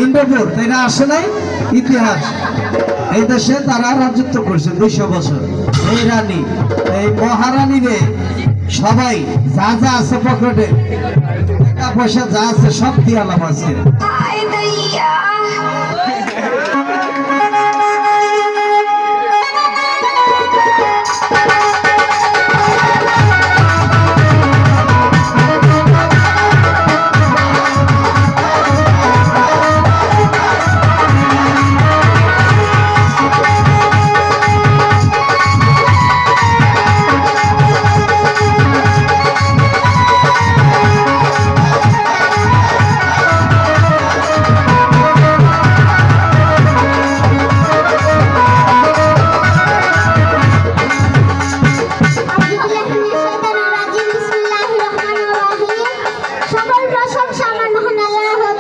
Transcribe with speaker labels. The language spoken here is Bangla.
Speaker 1: ইন্দ্রপুর তাই না আসে নাই ইতিহাস এই দেশে তারা রাজত্ব করছে 200 বছর। এই রানী এই মহারানীরে সবাই যা যা আছে পকেটে টাকা পয়সা যা আছে সব দিয়ে আলাম আছে।